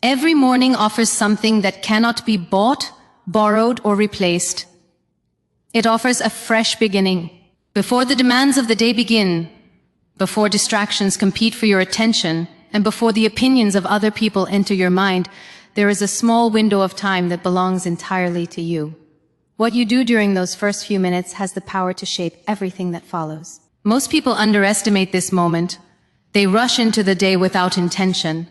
Every morning offers something that cannot be bought, borrowed, or replaced. It offers a fresh beginning. Before the demands of the day begin, before distractions compete for your attention, and before the opinions of other people enter your mind, there is a small window of time that belongs entirely to you. What you do during those first few minutes has the power to shape everything that follows. Most people underestimate this moment. They rush into the day without intention,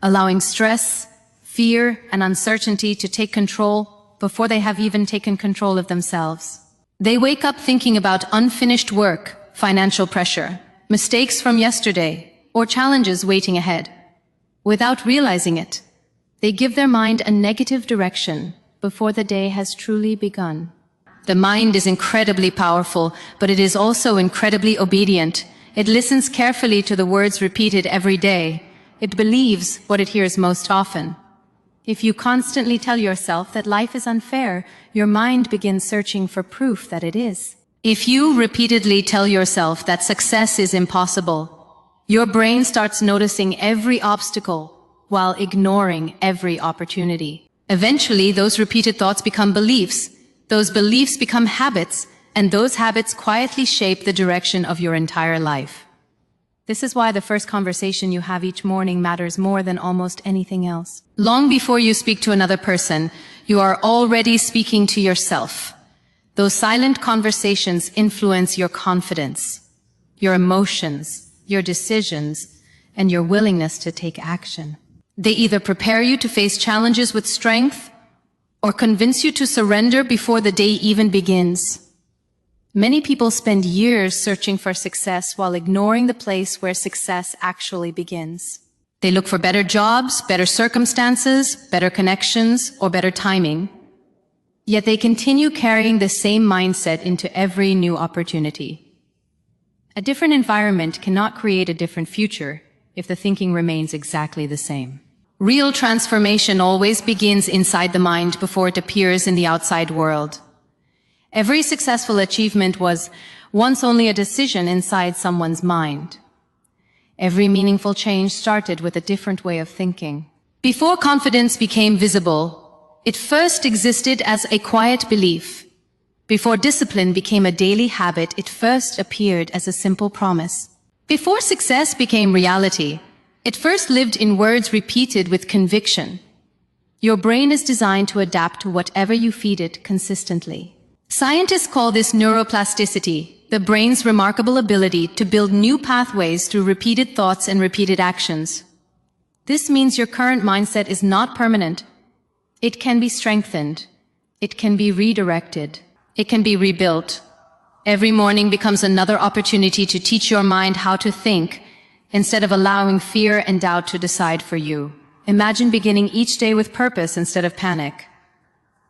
allowing stress, fear, and uncertainty to take control before they have even taken control of themselves. They wake up thinking about unfinished work, financial pressure, mistakes from yesterday, or challenges waiting ahead. Without realizing it, they give their mind a negative direction before the day has truly begun. The mind is incredibly powerful, but it is also incredibly obedient. It listens carefully to the words repeated every day. It believes what it hears most often. If you constantly tell yourself that life is unfair, your mind begins searching for proof that it is. If you repeatedly tell yourself that success is impossible, your brain starts noticing every obstacle while ignoring every opportunity. Eventually, those repeated thoughts become beliefs. Those beliefs become habits, and those habits quietly shape the direction of your entire life. This is why the first conversation you have each morning matters more than almost anything else. Long before you speak to another person, you are already speaking to yourself. Those silent conversations influence your confidence, your emotions, your decisions, and your willingness to take action. They either prepare you to face challenges with strength or convince you to surrender before the day even begins. Many people spend years searching for success while ignoring the place where success actually begins. They look for better jobs, better circumstances, better connections, or better timing. Yet they continue carrying the same mindset into every new opportunity. A different environment cannot create a different future if the thinking remains exactly the same. Real transformation always begins inside the mind before it appears in the outside world. Every successful achievement was once only a decision inside someone's mind. Every meaningful change started with a different way of thinking. Before confidence became visible, it first existed as a quiet belief. Before discipline became a daily habit, it first appeared as a simple promise. Before success became reality, it first lived in words repeated with conviction. Your brain is designed to adapt to whatever you feed it consistently. Scientists call this neuroplasticity, the brain's remarkable ability to build new pathways through repeated thoughts and repeated actions. This means your current mindset is not permanent. It can be strengthened. It can be redirected. It can be rebuilt. Every morning becomes another opportunity to teach your mind how to think, instead of allowing fear and doubt to decide for you. Imagine beginning each day with purpose instead of panic.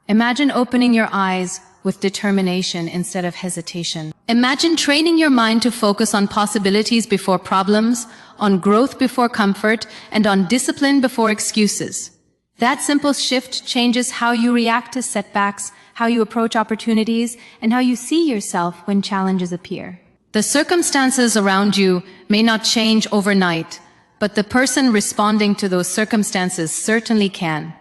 Imagine opening your eyes with determination instead of hesitation. Imagine training your mind to focus on possibilities before problems, on growth before comfort, and on discipline before excuses. That simple shift changes how you react to setbacks, how you approach opportunities, and how you see yourself when challenges appear. The circumstances around you may not change overnight, but the person responding to those circumstances certainly can.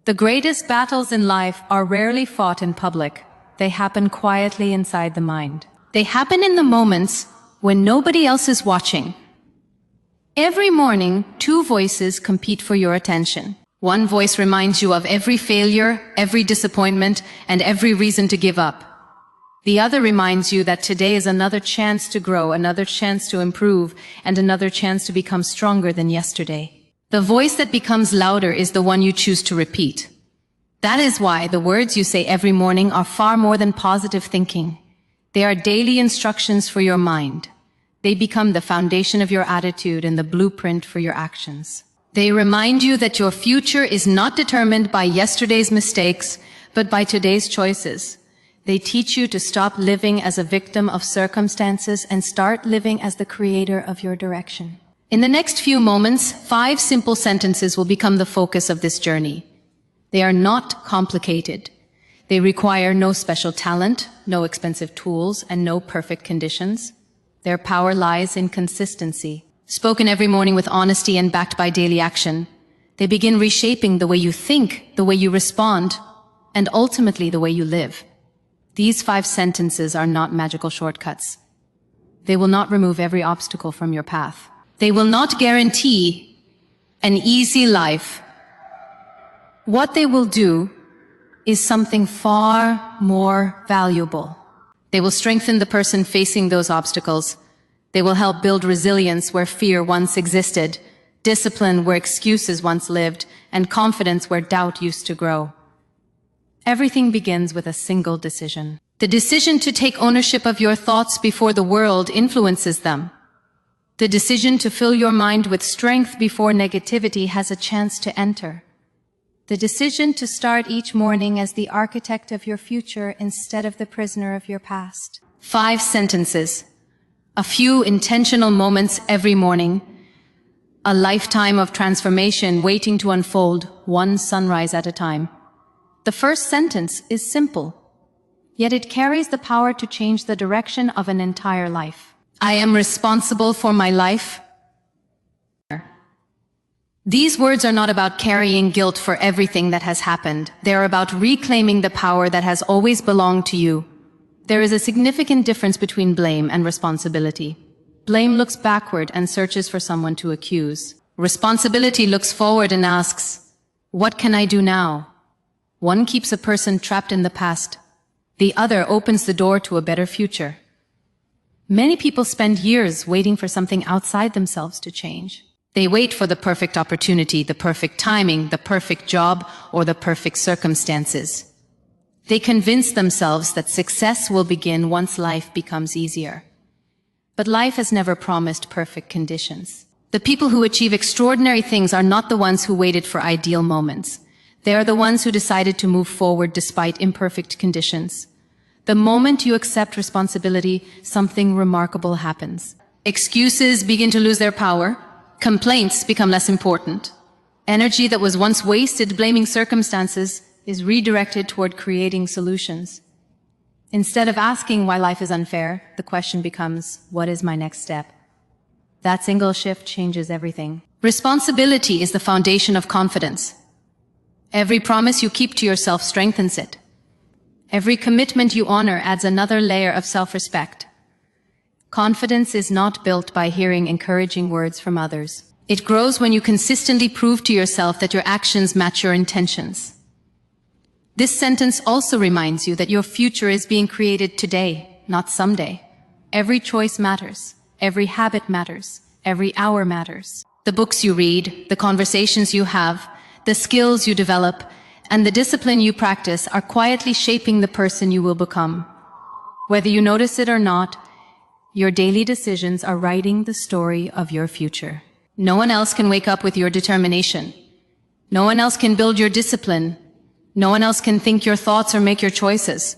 The greatest battles in life are rarely fought in public. They happen quietly inside the mind. They happen in the moments when nobody else is watching. Every morning, two voices compete for your attention. One voice reminds you of every failure, every disappointment, and every reason to give up. The other reminds you that today is another chance to grow, another chance to improve, and another chance to become stronger than yesterday. The voice that becomes louder is the one you choose to repeat. That is why the words you say every morning are far more than positive thinking. They are daily instructions for your mind. They become the foundation of your attitude and the blueprint for your actions. They remind you that your future is not determined by yesterday's mistakes, but by today's choices. They teach you to stop living as a victim of circumstances and start living as the creator of your direction. In the next few moments, 5 simple sentences will become the focus of this journey. They are not complicated. They require no special talent, no expensive tools, and no perfect conditions. Their power lies in consistency. Spoken every morning with honesty and backed by daily action, They begin reshaping the way you think, the way you respond, and ultimately the way you live. These 5 sentences are not magical shortcuts. They will not remove every obstacle from your path. They will not guarantee an easy life. What they will do is something far more valuable. They will strengthen the person facing those obstacles. They will help build resilience where fear once existed, discipline where excuses once lived, and confidence where doubt used to grow. Everything begins with a single decision. The decision to take ownership of your thoughts before the world influences them. The decision to fill your mind with strength before negativity has a chance to enter. The decision to start each morning as the architect of your future instead of the prisoner of your past. 5 sentences. A few intentional moments every morning. A lifetime of transformation waiting to unfold, one sunrise at a time. The first sentence is simple, yet it carries the power to change the direction of an entire life. I am responsible for my life. These words are not about carrying guilt for everything that has happened. They are about reclaiming the power that has always belonged to you. There is a significant difference between blame and responsibility. Blame looks backward and searches for someone to accuse. Responsibility looks forward and asks, what can I do now? One keeps a person trapped in the past. The other opens the door to a better future. Many people spend years waiting for something outside themselves to change. They wait for the perfect opportunity, the perfect timing, the perfect job, or the perfect circumstances. They convince themselves that success will begin once life becomes easier. But life has never promised perfect conditions. The people who achieve extraordinary things are not the ones who waited for ideal moments. They are the ones who decided to move forward despite imperfect conditions. The moment you accept responsibility, something remarkable happens. Excuses begin to lose their power. Complaints become less important. Energy that was once wasted blaming circumstances is redirected toward creating solutions. Instead of asking why life is unfair, the question becomes, what is my next step? That single shift changes everything. Responsibility is the foundation of confidence. Every promise you keep to yourself strengthens it. Every commitment you honor adds another layer of self-respect. Confidence is not built by hearing encouraging words from others. It grows when you consistently prove to yourself that your actions match your intentions. This sentence also reminds you that your future is being created today, not someday. Every choice matters. Every habit matters. Every hour matters. The books you read, the conversations you have, the skills you develop, and the discipline you practice are quietly shaping the person you will become. Whether you notice it or not, your daily decisions are writing the story of your future. No one else can wake up with your determination. No one else can build your discipline. No one else can think your thoughts or make your choices.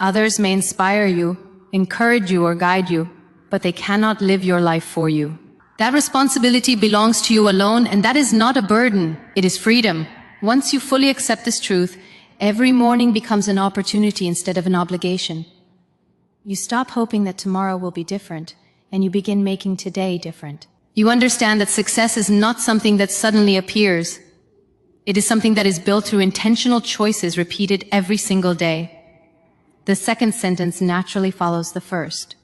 Others may inspire you, encourage you, or guide you, but they cannot live your life for you. That responsibility belongs to you alone, and that is not a burden. It is freedom. Once you fully accept this truth, every morning becomes an opportunity instead of an obligation. You stop hoping that tomorrow will be different, and you begin making today different. You understand that success is not something that suddenly appears. It is something that is built through intentional choices repeated every single day. The second sentence naturally follows the first.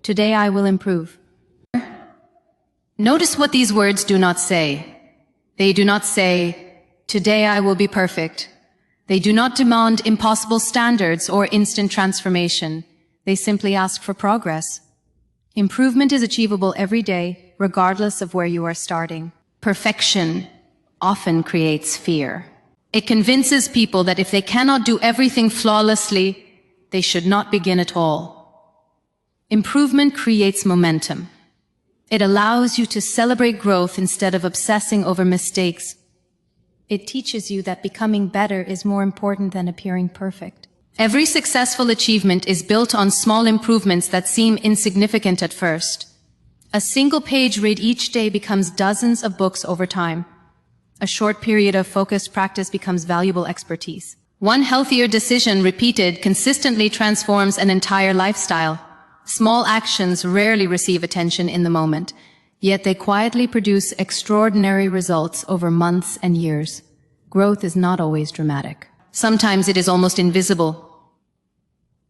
Today I will improve. Notice what these words do not say. They do not say, today I will be perfect. They do not demand impossible standards or instant transformation. They simply ask for progress. Improvement is achievable every day, regardless of where you are starting. Perfection often creates fear. It convinces people that if they cannot do everything flawlessly, they should not begin at all. Improvement creates momentum. It allows you to celebrate growth instead of obsessing over mistakes. It teaches you that becoming better is more important than appearing perfect. Every successful achievement is built on small improvements that seem insignificant at first. A single page read each day becomes dozens of books over time. A short period of focused practice becomes valuable expertise. One healthier decision repeated consistently transforms an entire lifestyle. Small actions rarely receive attention in the moment, Yet they quietly produce extraordinary results over months and years. Growth is not always dramatic. Sometimes it is almost invisible.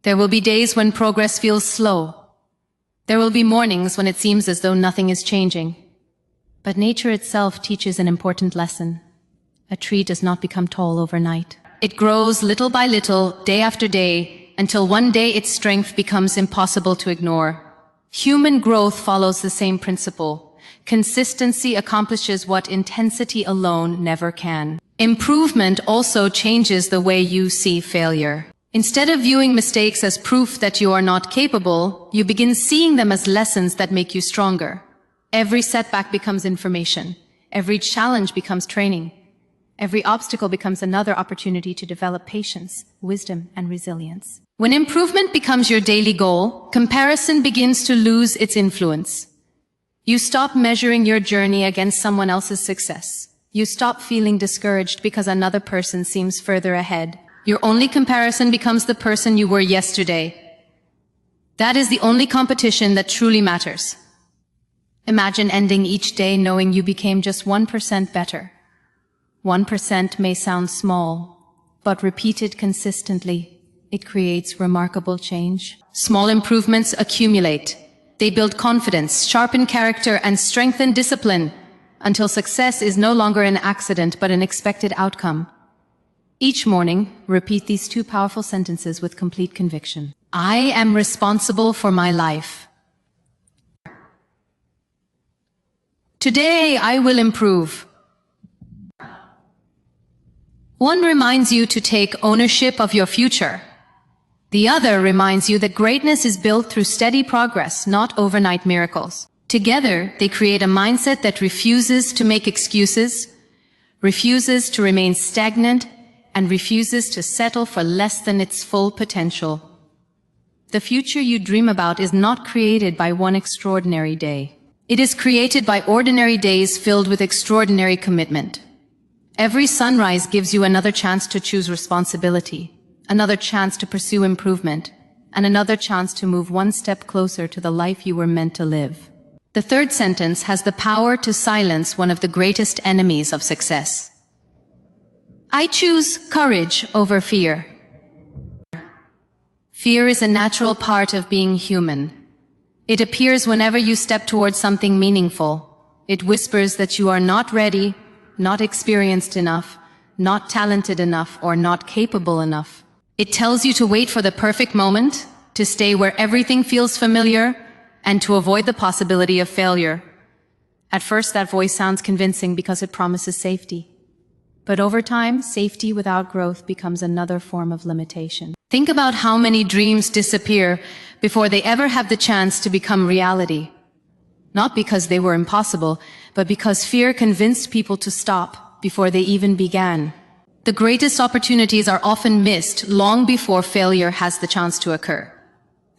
There will be days when progress feels slow. There will be mornings when it seems as though nothing is changing. But nature itself teaches an important lesson. A tree does not become tall overnight. It grows little by little, day after day, until one day its strength becomes impossible to ignore. Human growth follows the same principle. Consistency accomplishes what intensity alone never can. Improvement also changes the way you see failure. Instead of viewing mistakes as proof that you are not capable, you begin seeing them as lessons that make you stronger. Every setback becomes information. Every challenge becomes training. Every obstacle becomes another opportunity to develop patience, wisdom, and resilience. When improvement becomes your daily goal, comparison begins to lose its influence. You stop measuring your journey against someone else's success. You stop feeling discouraged because another person seems further ahead. Your only comparison becomes the person you were yesterday. That is the only competition that truly matters. Imagine ending each day knowing you became just 1% better. 1% may sound small, but repeated consistently, it creates remarkable change. Small improvements accumulate. They build confidence, sharpen character, and strengthen discipline until success is no longer an accident but an expected outcome. Each morning, repeat these two powerful sentences with complete conviction. I am responsible for my life. Today, I will improve. One reminds you to take ownership of your future. The other reminds you that greatness is built through steady progress, not overnight miracles. Together, they create a mindset that refuses to make excuses, refuses to remain stagnant, and refuses to settle for less than its full potential. The future you dream about is not created by one extraordinary day. It is created by ordinary days filled with extraordinary commitment. Every sunrise gives you another chance to choose responsibility, another chance to pursue improvement, and another chance to move one step closer to the life you were meant to live. The third sentence has the power to silence one of the greatest enemies of success. I choose courage over fear. Fear is a natural part of being human. It appears whenever you step towards something meaningful. It whispers that you are not ready, not experienced enough, not talented enough, or not capable enough. It tells you to wait for the perfect moment, to stay where everything feels familiar, and to avoid the possibility of failure. At first, that voice sounds convincing because it promises safety. But over time, safety without growth becomes another form of limitation. Think about how many dreams disappear before they ever have the chance to become reality. Not because they were impossible, but because fear convinced people to stop before they even began. The greatest opportunities are often missed long before failure has the chance to occur.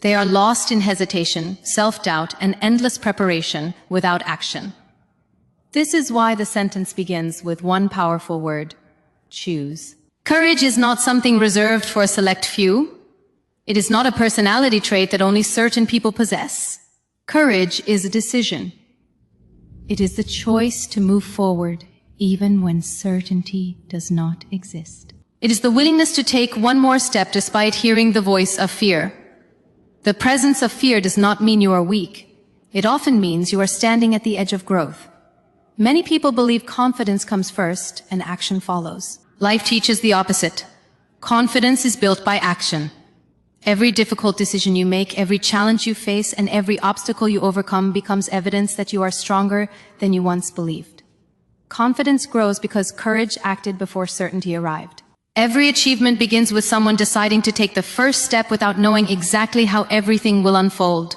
They are lost in hesitation, self-doubt, and endless preparation without action. This is why the sentence begins with one powerful word: choose. Courage is not something reserved for a select few. It is not a personality trait that only certain people possess. Courage is a decision. It is the choice to move forward, even when certainty does not exist. It is the willingness to take one more step despite hearing the voice of fear. The presence of fear does not mean you are weak. It often means you are standing at the edge of growth. Many people believe confidence comes first and action follows. Life teaches the opposite. Confidence is built by action. Every difficult decision you make, every challenge you face, and every obstacle you overcome becomes evidence that you are stronger than you once believed. Confidence grows because courage acted before certainty arrived. Every achievement begins with someone deciding to take the first step without knowing exactly how everything will unfold.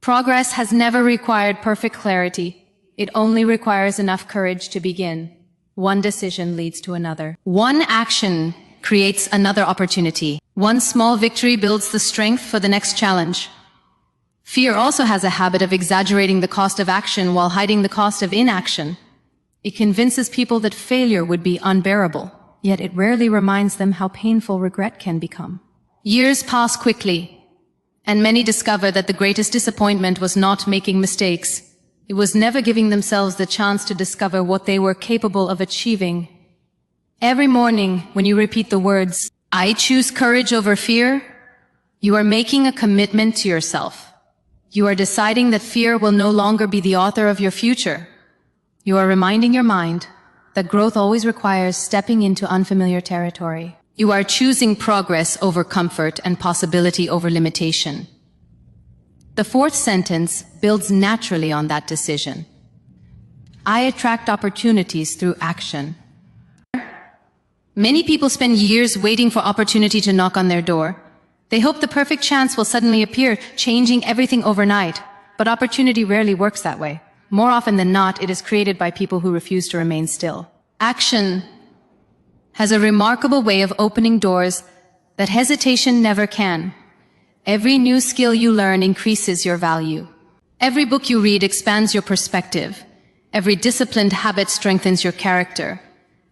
Progress has never required perfect clarity. It only requires enough courage to begin. One decision leads to another. One action creates another opportunity. One small victory builds the strength for the next challenge. Fear also has a habit of exaggerating the cost of action while hiding the cost of inaction. It convinces people that failure would be unbearable, yet it rarely reminds them how painful regret can become. Years pass quickly, and many discover that the greatest disappointment was not making mistakes, It was never giving themselves the chance to discover what they were capable of achieving. Every morning, when you repeat the words, "I choose courage over fear," you are making a commitment to yourself. You are deciding that fear will no longer be the author of your future. You are reminding your mind that growth always requires stepping into unfamiliar territory. You are choosing progress over comfort and possibility over limitation. The fourth sentence builds naturally on that decision. I attract opportunities through action. Many people spend years waiting for opportunity to knock on their door. They hope the perfect chance will suddenly appear, changing everything overnight. But opportunity rarely works that way. More often than not, it is created by people who refuse to remain still. Action has a remarkable way of opening doors that hesitation never can. Every new skill you learn increases your value. Every book you read expands your perspective. Every disciplined habit strengthens your character.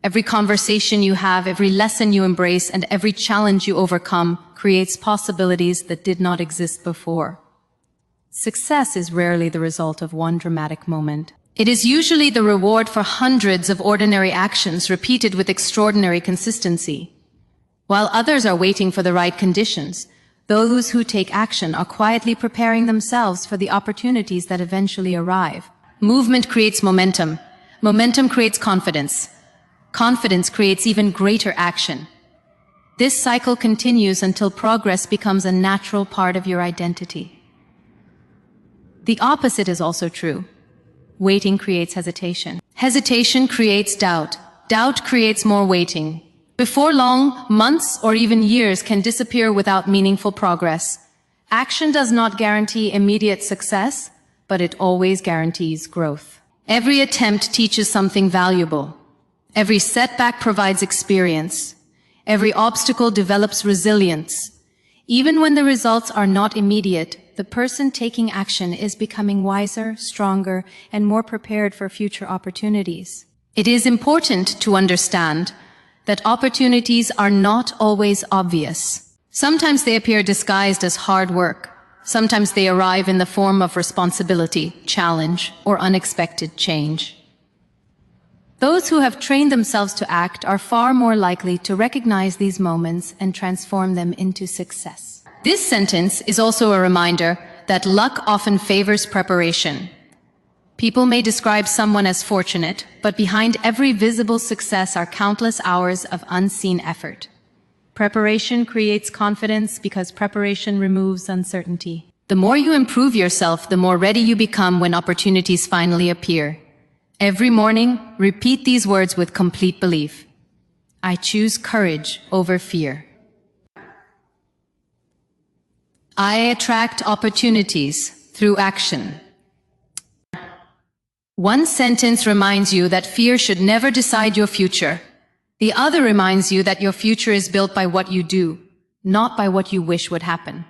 Every conversation you have, every lesson you embrace, and every challenge you overcome creates possibilities that did not exist before. Success is rarely the result of one dramatic moment. It is usually the reward for hundreds of ordinary actions repeated with extraordinary consistency. While others are waiting for the right conditions, those who take action are quietly preparing themselves for the opportunities that eventually arrive. Movement creates momentum. Momentum creates confidence. Confidence creates even greater action. This cycle continues until progress becomes a natural part of your identity. The opposite is also true. Waiting creates hesitation. Hesitation creates doubt. Doubt creates more waiting. Before long, months or even years can disappear without meaningful progress. Action does not guarantee immediate success, but it always guarantees growth. Every attempt teaches something valuable. Every setback provides experience. Every obstacle develops resilience. Even when the results are not immediate, the person taking action is becoming wiser, stronger, and more prepared for future opportunities. It is important to understand that opportunities are not always obvious. Sometimes they appear disguised as hard work. Sometimes they arrive in the form of responsibility, challenge, or unexpected change. Those who have trained themselves to act are far more likely to recognize these moments and transform them into success. This sentence is also a reminder that luck often favors preparation. People may describe someone as fortunate, but behind every visible success are countless hours of unseen effort. Preparation creates confidence because preparation removes uncertainty. The more you improve yourself, the more ready you become when opportunities finally appear. Every morning, repeat these words with complete belief. I choose courage over fear. I attract opportunities through action. One sentence reminds you that fear should never decide your future. The other reminds you that your future is built by what you do, not by what you wish would happen.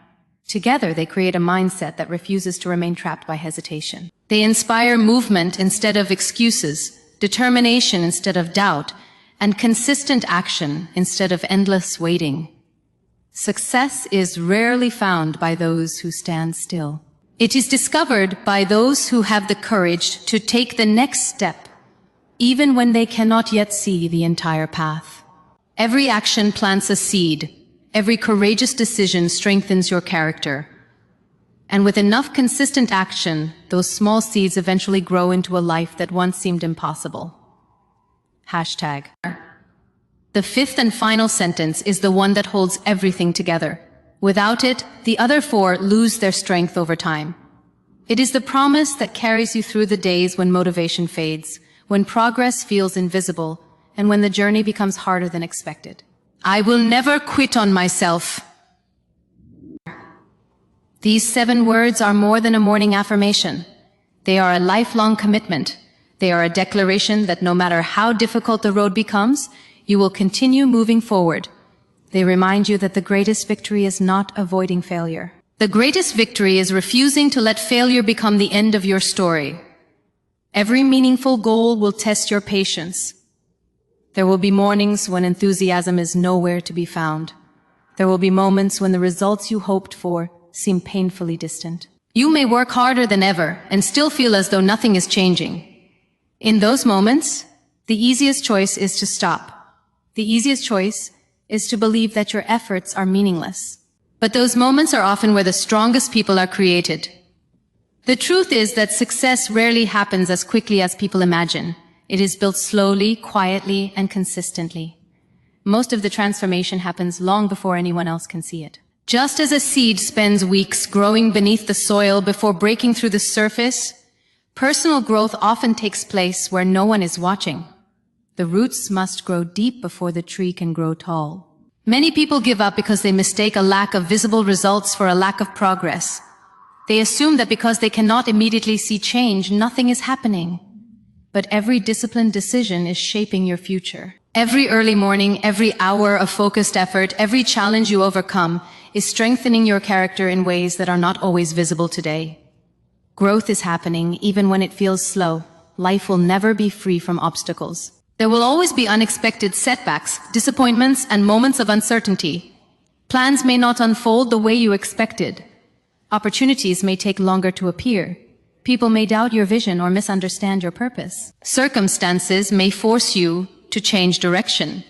Together, they create a mindset that refuses to remain trapped by hesitation. They inspire movement instead of excuses, determination instead of doubt, and consistent action instead of endless waiting. Success is rarely found by those who stand still. It is discovered by those who have the courage to take the next step, even when they cannot yet see the entire path. Every action plants a seed. Every courageous decision strengthens your character. And with enough consistent action, those small seeds eventually grow into a life that once seemed impossible. Hashtag. The fifth and final sentence is the one that holds everything together. Without it, the other four lose their strength over time. It is the promise that carries you through the days when motivation fades, when progress feels invisible, and when the journey becomes harder than expected. I will never quit on myself. These 7 words are more than a morning affirmation. They are a lifelong commitment. They are a declaration that no matter how difficult the road becomes, you will continue moving forward. They remind you that the greatest victory is not avoiding failure. The greatest victory is refusing to let failure become the end of your story. Every meaningful goal will test your patience. There will be mornings when enthusiasm is nowhere to be found. There will be moments when the results you hoped for seem painfully distant. You may work harder than ever and still feel as though nothing is changing. In those moments, the easiest choice is to stop. The easiest choice is to believe that your efforts are meaningless. But those moments are often where the strongest people are created. The truth is that success rarely happens as quickly as people imagine. It is built slowly, quietly, and consistently. Most of the transformation happens long before anyone else can see it. Just as a seed spends weeks growing beneath the soil before breaking through the surface, personal growth often takes place where no one is watching. The roots must grow deep before the tree can grow tall. Many people give up because they mistake a lack of visible results for a lack of progress. They assume that because they cannot immediately see change, nothing is happening. But every disciplined decision is shaping your future. Every early morning, every hour of focused effort, every challenge you overcome is strengthening your character in ways that are not always visible today. Growth is happening even when it feels slow. Life will never be free from obstacles. There will always be unexpected setbacks, disappointments, and moments of uncertainty. Plans may not unfold the way you expected. Opportunities may take longer to appear. People may doubt your vision or misunderstand your purpose. Circumstances may force you to change direction.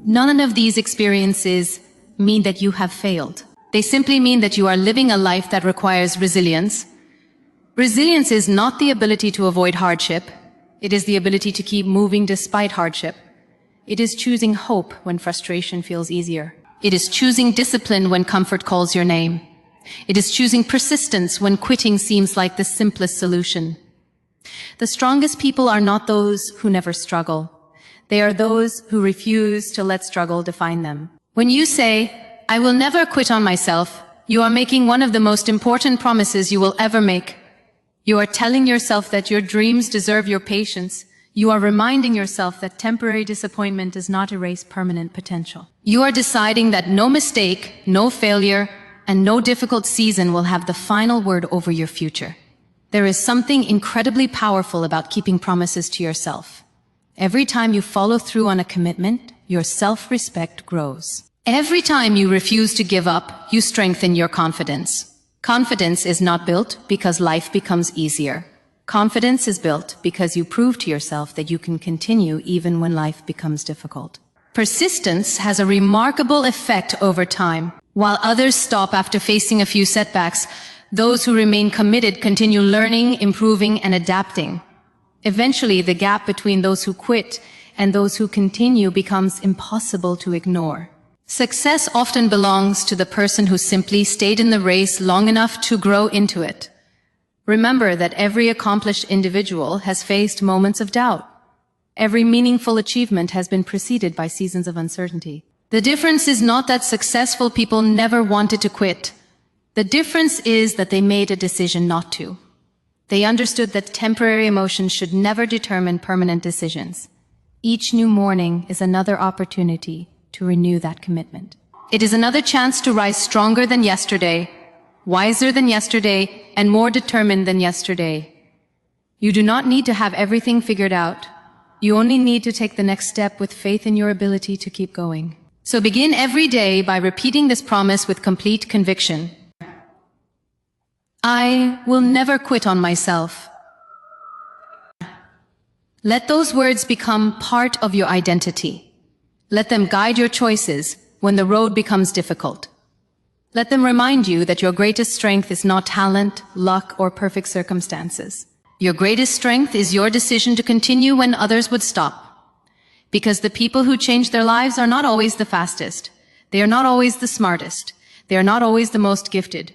None of these experiences mean that you have failed. They simply mean that you are living a life that requires resilience. Resilience is not the ability to avoid hardship. It is the ability to keep moving despite hardship. It is choosing hope when frustration feels easier. It is choosing discipline when comfort calls your name. It is choosing persistence when quitting seems like the simplest solution. The strongest people are not those who never struggle. They are those who refuse to let struggle define them. When you say, "I will never quit on myself," you are making one of the most important promises you will ever make. You are telling yourself that your dreams deserve your patience. You are reminding yourself that temporary disappointment does not erase permanent potential. You are deciding that no mistake, no failure, and no difficult season will have the final word over your future. There is something incredibly powerful about keeping promises to yourself. Every time you follow through on a commitment, your self-respect grows. Every time you refuse to give up, you strengthen your confidence. Confidence is not built because life becomes easier. Confidence is built because you prove to yourself that you can continue even when life becomes difficult. Persistence has a remarkable effect over time. While others stop after facing a few setbacks, those who remain committed continue learning, improving, and adapting. Eventually, the gap between those who quit and those who continue becomes impossible to ignore. Success often belongs to the person who simply stayed in the race long enough to grow into it. Remember that every accomplished individual has faced moments of doubt. Every meaningful achievement has been preceded by seasons of uncertainty. The difference is not that successful people never wanted to quit. The difference is that they made a decision not to. They understood that temporary emotions should never determine permanent decisions. Each new morning is another opportunity to renew that commitment. It is another chance to rise stronger than yesterday, wiser than yesterday, and more determined than yesterday. You do not need to have everything figured out. You only need to take the next step with faith in your ability to keep going. So begin every day by repeating this promise with complete conviction. I will never quit on myself. Let those words become part of your identity. Let them guide your choices when the road becomes difficult. Let them remind you that your greatest strength is not talent, luck, or perfect circumstances. Your greatest strength is your decision to continue when others would stop. Because the people who change their lives are not always the fastest. They are not always the smartest. They are not always the most gifted.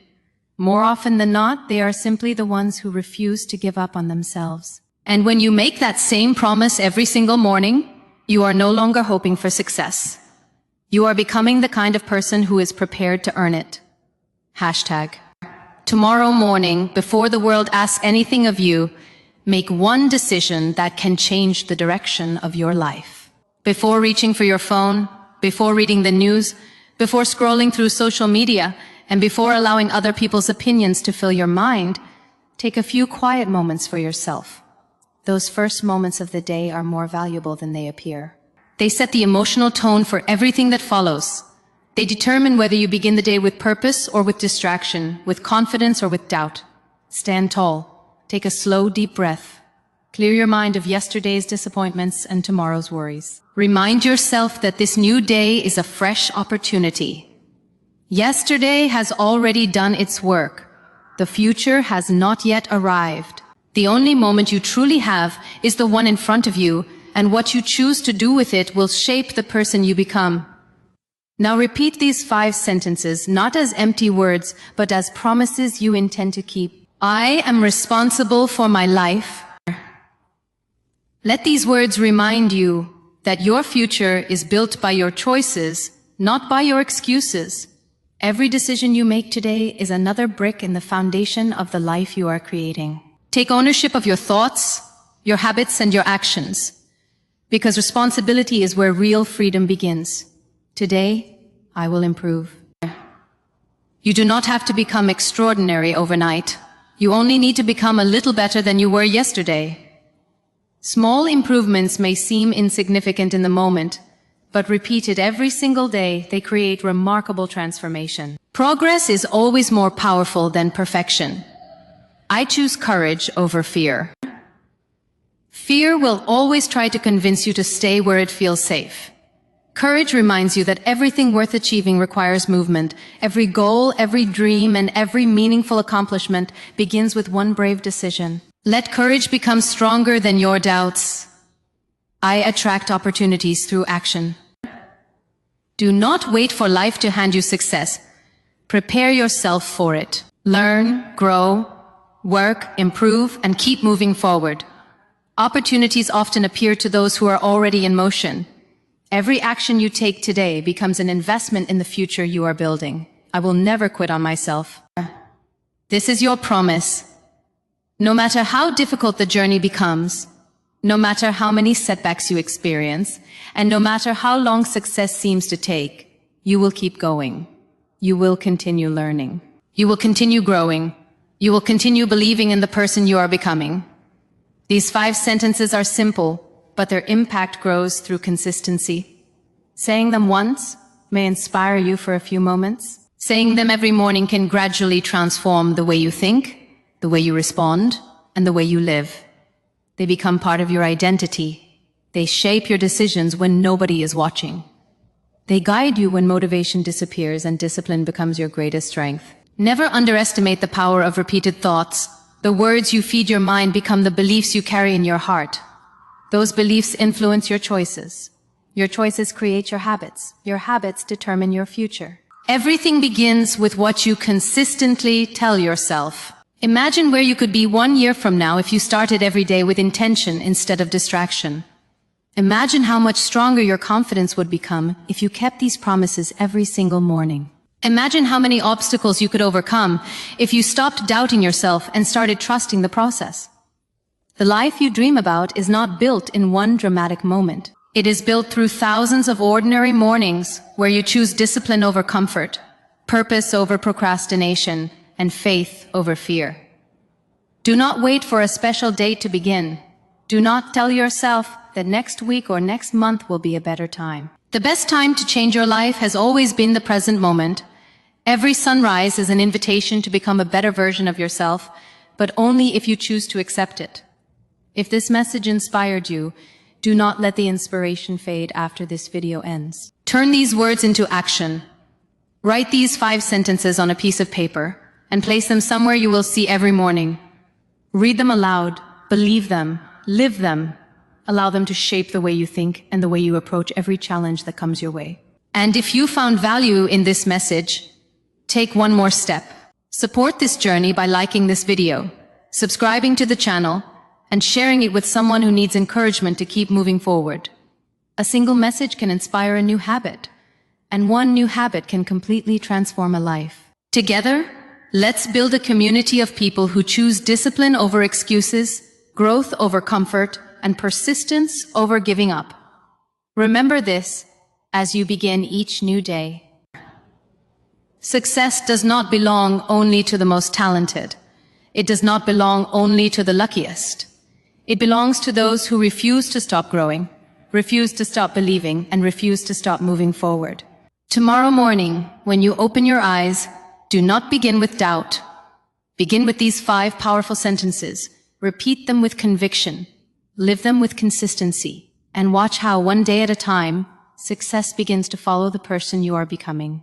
More often than not, they are simply the ones who refuse to give up on themselves. And when you make that same promise every single morning, you are no longer hoping for success. You are becoming the kind of person who is prepared to earn it. Hashtag. Tomorrow morning, before the world asks anything of you, make one decision that can change the direction of your life. Before reaching for your phone, before reading the news, before scrolling through social media, and before allowing other people's opinions to fill your mind, take a few quiet moments for yourself. Those first moments of the day are more valuable than they appear. They set the emotional tone for everything that follows. They determine whether you begin the day with purpose or with distraction, with confidence or with doubt. Stand tall. Take a slow, deep breath. Clear your mind of yesterday's disappointments and tomorrow's worries. Remind yourself that this new day is a fresh opportunity. Yesterday has already done its work. The future has not yet arrived. The only moment you truly have is the one in front of you, and what you choose to do with it will shape the person you become. Now repeat these 5 sentences, not as empty words, but as promises you intend to keep. I am responsible for my life. Let these words remind you that your future is built by your choices, not by your excuses. Every decision you make today is another brick in the foundation of the life you are creating. Take ownership of your thoughts, your habits, and your actions, because responsibility is where real freedom begins. Today, I will improve. You do not have to become extraordinary overnight. You only need to become a little better than you were yesterday. Small improvements may seem insignificant in the moment, but repeated every single day, they create remarkable transformation. Progress is always more powerful than perfection. I choose courage over fear. Fear will always try to convince you to stay where it feels safe. Courage reminds you that everything worth achieving requires movement. Every goal, every dream, and every meaningful accomplishment begins with one brave decision. Let courage become stronger than your doubts. I attract opportunities through action. Do not wait for life to hand you success. Prepare yourself for it. Learn, grow, work, improve, and keep moving forward. Opportunities often appear to those who are already in motion. Every action you take today becomes an investment in the future you are building. I will never quit on myself. This is your promise. No matter how difficult the journey becomes, no matter how many setbacks you experience, and no matter how long success seems to take, you will keep going. You will continue learning. You will continue growing. You will continue believing in the person you are becoming. These 5 sentences are simple, but their impact grows through consistency. Saying them once may inspire you for a few moments. Saying them every morning can gradually transform the way you think, the way you respond, and the way you live. They become part of your identity. They shape your decisions when nobody is watching. They guide you when motivation disappears and discipline becomes your greatest strength. Never underestimate the power of repeated thoughts. The words you feed your mind become the beliefs you carry in your heart. Those beliefs influence your choices. Your choices create your habits. Your habits determine your future. Everything begins with what you consistently tell yourself. Imagine where you could be 1 year from now if you started every day with intention instead of distraction. Imagine how much stronger your confidence would become if you kept these promises every single morning. Imagine how many obstacles you could overcome if you stopped doubting yourself and started trusting the process. The life you dream about is not built in one dramatic moment. It is built through thousands of ordinary mornings where you choose discipline over comfort, purpose over procrastination, and faith over fear. Do not wait for a special date to begin. Do not tell yourself that next week or next month will be a better time. The best time to change your life has always been the present moment. Every sunrise is an invitation to become a better version of yourself, but only if you choose to accept it. If this message inspired you, do not let the inspiration fade after this video ends. Turn these words into action. Write these 5 sentences on a piece of paper and place them somewhere you will see every morning. Read them aloud, believe them, live them. Allow them to shape the way you think and the way you approach every challenge that comes your way. And if you found value in this message, take one more step. Support this journey by liking this video, subscribing to the channel, and sharing it with someone who needs encouragement to keep moving forward. A single message can inspire a new habit, and one new habit can completely transform a life. Together, let's build a community of people who choose discipline over excuses, growth over comfort, and persistence over giving up. Remember this as you begin each new day. Success does not belong only to the most talented. It does not belong only to the luckiest. It belongs to those who refuse to stop growing, refuse to stop believing, and refuse to stop moving forward. Tomorrow morning, when you open your eyes, do not begin with doubt. Begin with these 5 powerful sentences. Repeat them with conviction. Live them with consistency. And watch how, one day at a time, success begins to follow the person you are becoming.